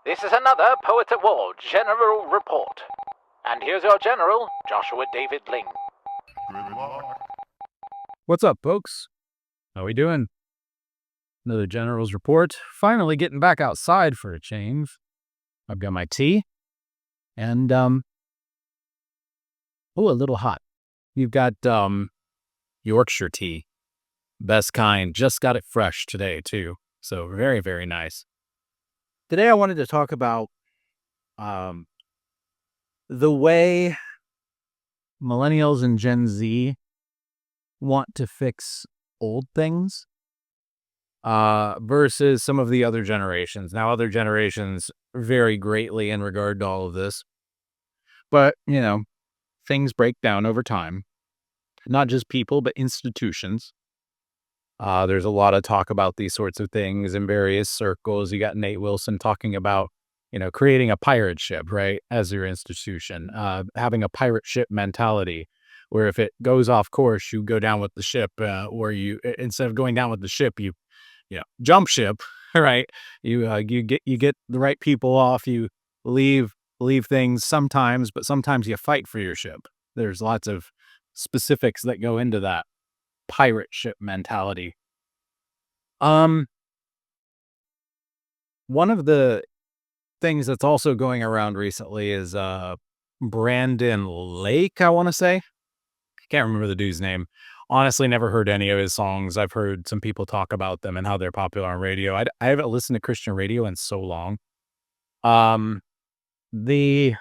This is another Poet Award General Report. And here's your General, Joshua David Ling. Good luck. What's up, folks? How we doing? Another General's Report. Finally getting back outside for a change. I've got my tea. And, a little hot. You've got, Yorkshire tea. Best kind. Just got it fresh today, too. So very, very nice. Today I wanted to talk about, the way millennials and Gen Z want to fix old things versus some of the other generations. Now, other generations vary greatly in regard to all of this. But, things break down over time. Not just people, but institutions. There's a lot of talk about these sorts of things in various circles. You got Nate Wilson talking about, creating a pirate ship, right, as your institution. Having a pirate ship mentality, where if it goes off course, you go down with the ship, or you, instead of going down with the ship, you jump ship, right? You get the right people off. You leave things sometimes, but sometimes you fight for your ship. There's lots of specifics that go into that pirate ship mentality. One of the things that's also going around recently is Brandon Lake, I want to say. I can't remember the dude's name. Honestly, never heard any of his songs. I've heard some people talk about them and how they're popular on radio. I haven't listened to Christian radio in so long. The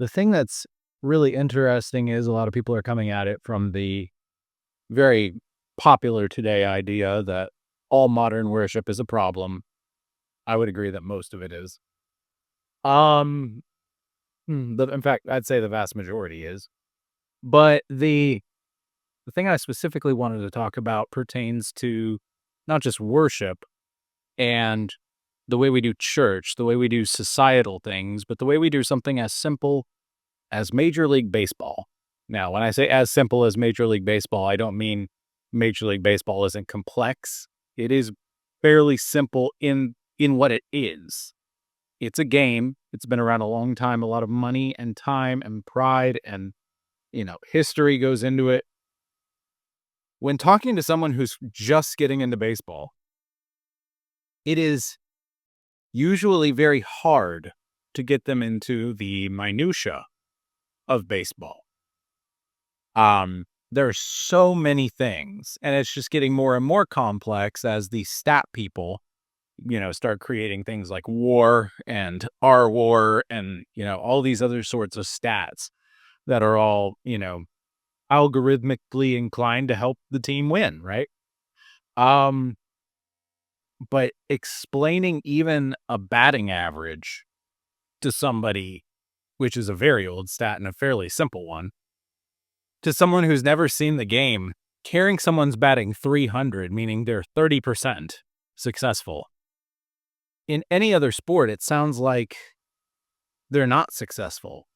thing that's really interesting is a lot of people are coming at it from the very popular today idea that all modern worship is a problem. I would agree that most of it is. In fact, I'd say the vast majority is. But the thing I specifically wanted to talk about pertains to not just worship and the way we do church, the way we do societal things, but the way we do something as simple as Major League Baseball. Now, when I say as simple as Major League Baseball, I don't mean Major League Baseball isn't complex. It is fairly simple in what it is. It's a game. It's been around a long time. A lot of money and time and pride and, history goes into it. When talking to someone who's just getting into baseball, it is usually very hard to get them into the minutia of baseball. There are so many things, and it's just getting more and more complex as the stat people, start creating things like WAR and R-WAR and, all these other sorts of stats that are all, algorithmically inclined to help the team win, right? But explaining even a batting average to somebody, which is a very old stat and a fairly simple one, to someone who's never seen the game, carrying someone's batting 300, meaning they're 30% successful. In any other sport, it sounds like they're not successful.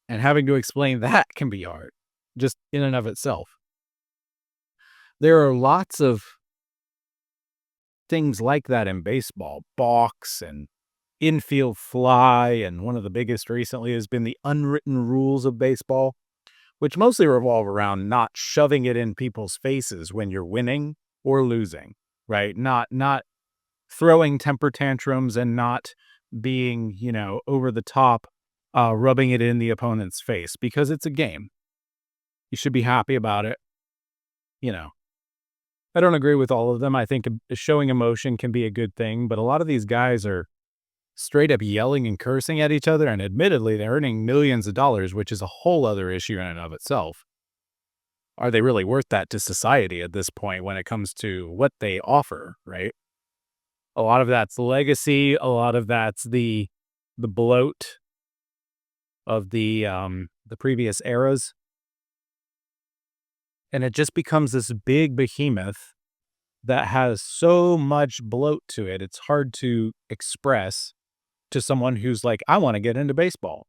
And having to explain that can be hard, just in and of itself. There are lots of things like that in baseball, balks and infield fly, and one of the biggest recently has been the unwritten rules of baseball, which mostly revolve around not shoving it in people's faces when you're winning or losing, right? Not throwing temper tantrums and not being, over the top, rubbing it in the opponent's face, because it's a game. You should be happy about it. I don't agree with all of them. I think showing emotion can be a good thing, but a lot of these guys are straight up yelling and cursing at each other, and admittedly, they're earning millions of dollars, which is a whole other issue in and of itself. Are they really worth that to society at this point when it comes to what they offer, right? A lot of that's legacy. A lot of that's the bloat of the previous eras. And it just becomes this big behemoth that has so much bloat to it, it's hard to express to someone who's like, I want to get into baseball,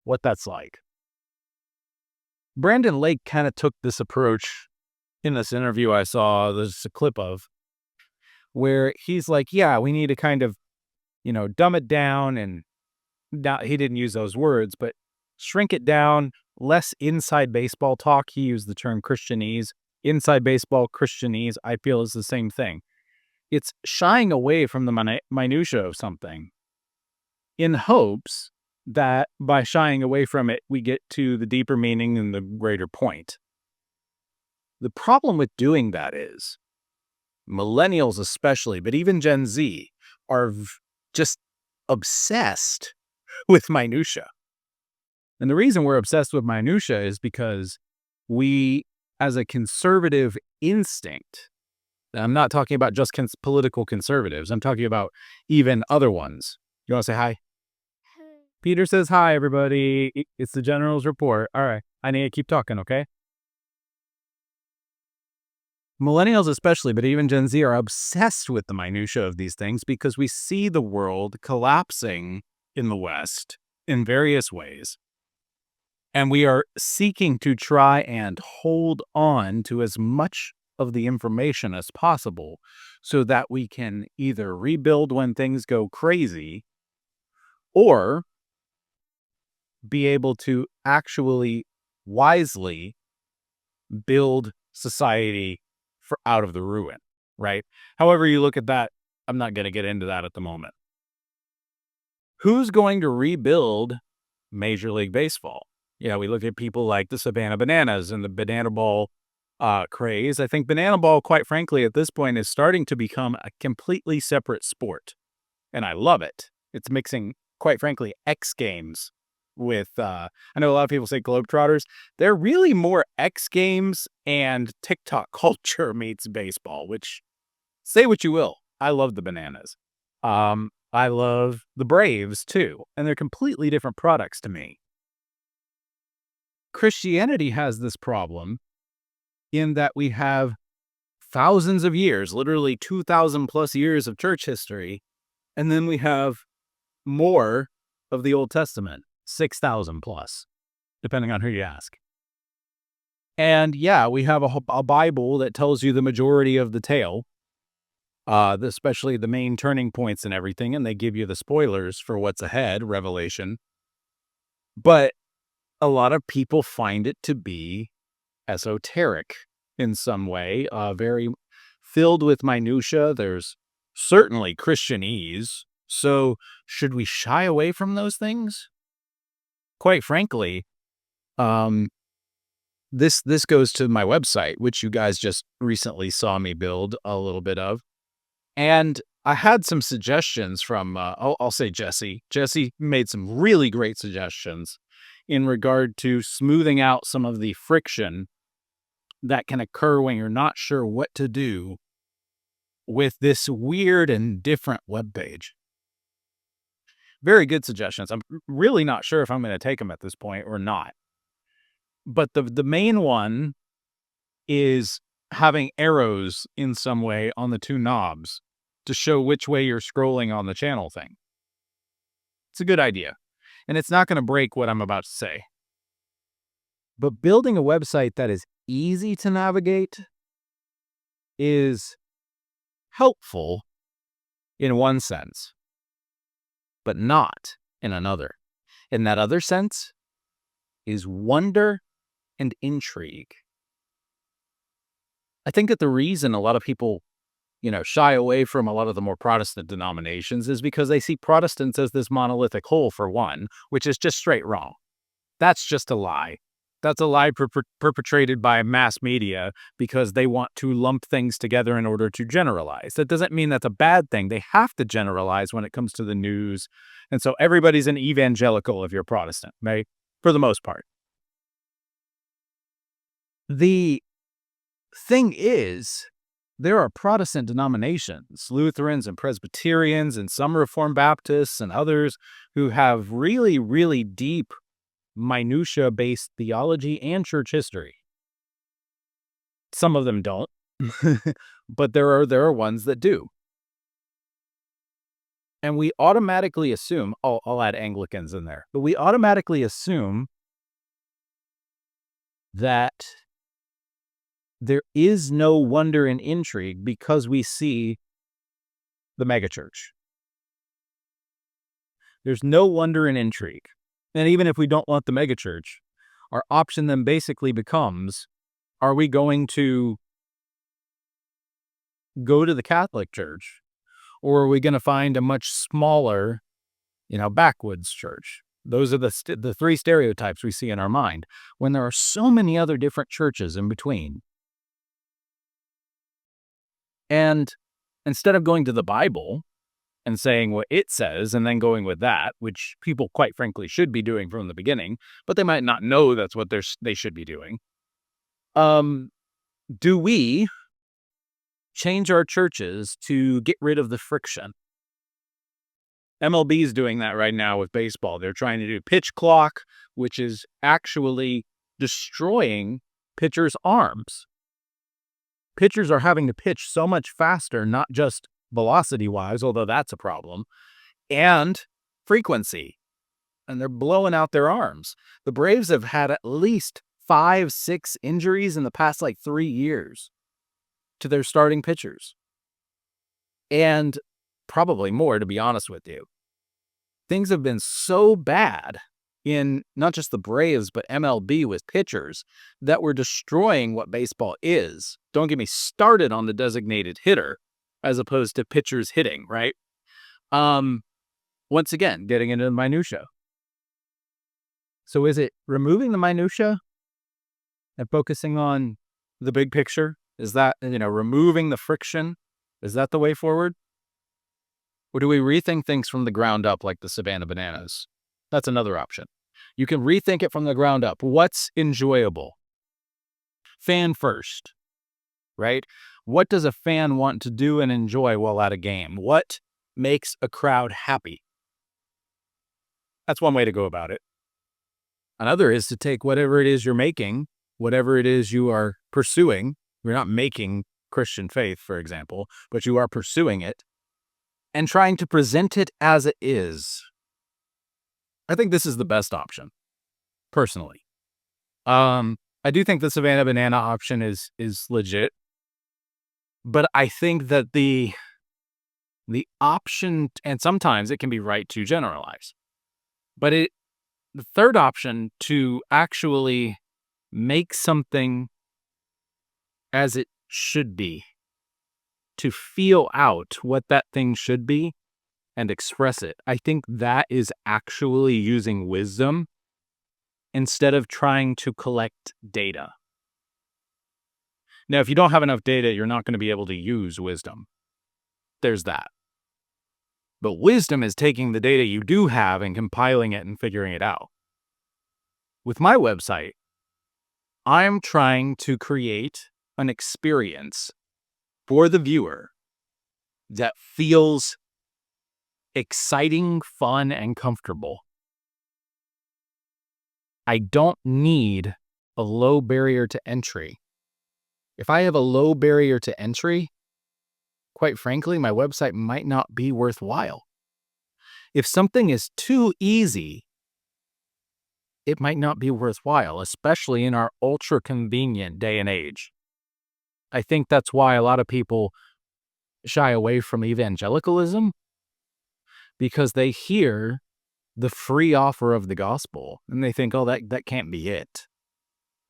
what that's like. Brandon Lake kind of took this approach in this interview I saw, there's a clip of, where he's like, yeah, we need to kind of dumb it down, and he didn't use those words, but shrink it down, less inside baseball talk. He used the term Christianese. Inside baseball, Christianese, I feel is the same thing. It's shying away from the minutia of something in hopes that by shying away from it, we get to the deeper meaning and the greater point. The problem with doing that is millennials especially, but even Gen Z, are just obsessed with minutia. And the reason we're obsessed with minutia is because we, as a conservative instinct, I'm not talking about just political conservatives, I'm talking about even other ones. You want to say hi? Peter says hi, everybody. It's the General's report. All right, I need to keep talking, okay? Millennials especially, but even Gen Z, are obsessed with the minutia of these things because we see the world collapsing in the West in various ways. And we are seeking to try and hold on to as much of the information as possible so that we can either rebuild when things go crazy or be able to actually wisely build society out of the ruin, right? However you look at that, I'm not going to get into that at the moment. Who's going to rebuild Major League Baseball? We look at people like the Savannah Bananas and the Banana Ball craze. I think Banana Ball, quite frankly, at this point is starting to become a completely separate sport. And I love it. It's mixing, quite frankly, X Games with, I know a lot of people say Globetrotters. They're really more X Games and TikTok culture meets baseball, which, say what you will, I love the Bananas. I love the Braves, too, and they're completely different products to me. Christianity has this problem in that we have thousands of years, literally 2,000 plus years of church history, and then we have more of the Old Testament, 6,000 plus, depending on who you ask. And yeah, we have a Bible that tells you the majority of the tale, especially the main turning points and everything, and they give you the spoilers for what's ahead, Revelation. But a lot of people find it to be esoteric in some way, very filled with minutia. There's certainly Christianese. So should we shy away from those things? Quite frankly, this goes to my website, which you guys just recently saw me build a little bit of. And I had some suggestions from, I'll say Jesse. Jesse made some really great suggestions in regard to smoothing out some of the friction that can occur when you're not sure what to do with this weird and different web page. Very good suggestions. I'm really not sure if I'm going to take them at this point or not. But the main one is having arrows in some way on the two knobs to show which way you're scrolling on the channel thing. It's a good idea. And it's not going to break what I'm about to say. But building a website that is easy to navigate is helpful in one sense, but not in another. In that other sense is wonder and intrigue. I think that the reason a lot of people, shy away from a lot of the more Protestant denominations is because they see Protestants as this monolithic whole, for one, which is just straight wrong. That's just a lie. That's a lie perpetrated by mass media because they want to lump things together in order to generalize. That doesn't mean that's a bad thing. They have to generalize when it comes to the news. And so everybody's an evangelical if you're Protestant, right? For the most part. The thing is, there are Protestant denominations, Lutherans and Presbyterians and some Reformed Baptists and others who have really, really deep minutia-based theology and church history. Some of them don't, but there are ones that do. And we automatically assume, I'll add Anglicans in there, but we automatically assume that there is no wonder and intrigue because we see the megachurch. There's no wonder and intrigue. And even if we don't want the megachurch, our option then basically becomes, are we going to go to the Catholic Church, or are we going to find a much smaller, backwoods church? Those are the three stereotypes we see in our mind when there are so many other different churches in between. And instead of going to the Bible and saying what it says and then going with that, which people quite frankly should be doing from the beginning, but they might not know that's what they should be doing, do we change our churches to get rid of the friction? MLB is doing that right now with baseball. They're trying to do pitch clock, which is actually destroying pitchers' arms. Pitchers are having to pitch so much faster, not just velocity-wise, although that's a problem, and frequency. And they're blowing out their arms. The Braves have had at least 5-6 injuries in the past 3 years to their starting pitchers. And probably more, to be honest with you. Things have been so bad in not just the Braves, but MLB with pitchers that we're destroying what baseball is. Don't get me started on the designated hitter as opposed to pitchers hitting, right? Once again, getting into the minutia. So is it removing the minutia and focusing on the big picture? Is that, removing the friction? Is that the way forward? Or do we rethink things from the ground up like the Savannah Bananas? That's another option. You can rethink it from the ground up. What's enjoyable? Fan first, right? What does a fan want to do and enjoy while at a game? What makes a crowd happy? That's one way to go about it. Another is to take whatever it is you're making, whatever it is you are pursuing. You're not making Christian faith, for example, but you are pursuing it and trying to present it as it is. I think this is the best option, personally. I do think the Savannah Banana option is legit, but I think that the option, and sometimes it can be right to generalize, but the third option to actually make something as it should be, to feel out what that thing should be and express it. I think that is actually using wisdom instead of trying to collect data. Now, if you don't have enough data, you're not going to be able to use wisdom. There's that. But wisdom is taking the data you do have and compiling it and figuring it out. With my website, I'm trying to create an experience for the viewer that feels exciting, fun, and comfortable. I don't need a low barrier to entry. If I have a low barrier to entry, quite frankly, my website might not be worthwhile. If something is too easy, it might not be worthwhile, especially in our ultra convenient day and age. I think that's why a lot of people shy away from evangelicalism, because they hear the free offer of the gospel and they think, oh, that can't be it.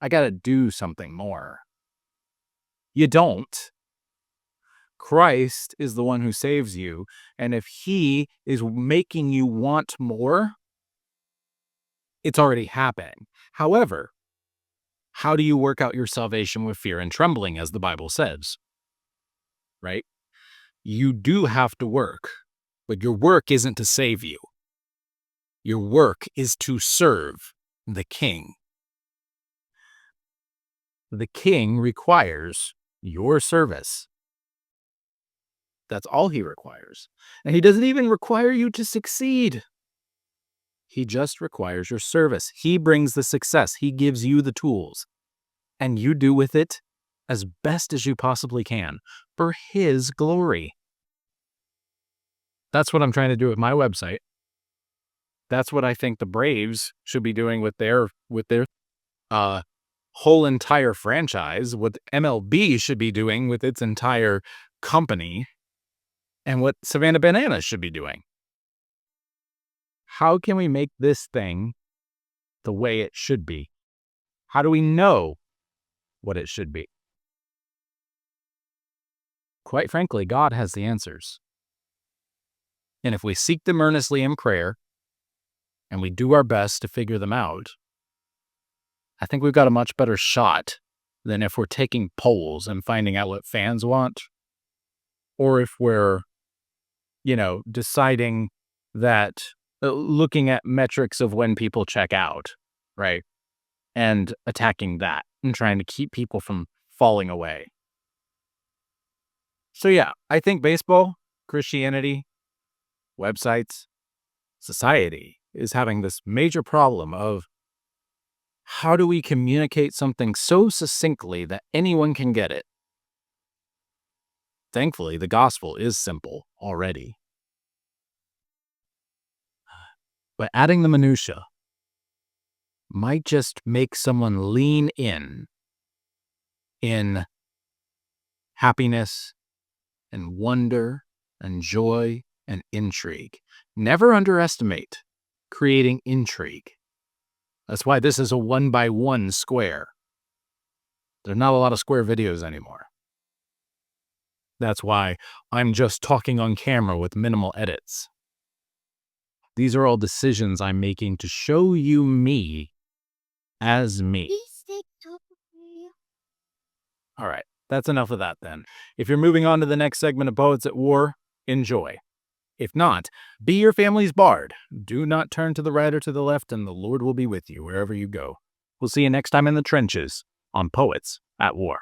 I got to do something more. You don't. Christ is the one who saves you, and if he is making you want more, it's already happening. However, how do you work out your salvation with fear and trembling, as the Bible says? Right? You do have to work, but your work isn't to save you. Your work is to serve the King. The King requires your service. That's all he requires. And he doesn't even require you to succeed. He just requires your service. He brings the success. He gives you the tools. And you do with it as best as you possibly can for his glory. That's what I'm trying to do with my website. That's what I think the Braves should be doing with their whole entire franchise, what MLB should be doing with its entire company, and what Savannah Bananas should be doing. how can we make this thing the way it should be? How do we know what it should be? Quite frankly, God has the answers. And if we seek them earnestly in prayer, and we do our best to figure them out, I think we've got a much better shot than if we're taking polls and finding out what fans want, or if we're, deciding that, looking at metrics of when people check out, right? And attacking that and trying to keep people from falling away. So yeah, I think baseball, Christianity, websites, society is having this major problem of how do we communicate something so succinctly that anyone can get it? Thankfully, the gospel is simple already. But adding the minutia might just make someone lean in happiness and wonder and joy and intrigue. Never underestimate creating intrigue. That's why this is a 1x1 square. There's not a lot of square videos anymore. That's why I'm just talking on camera with minimal edits. These are all decisions I'm making to show you me as me. All right, that's enough of that then. If you're moving on to the next segment of Poets at War, enjoy. If not, be your family's bard. Do not turn to the right or to the left, and the Lord will be with you wherever you go. We'll see you next time in the trenches on Poets at War.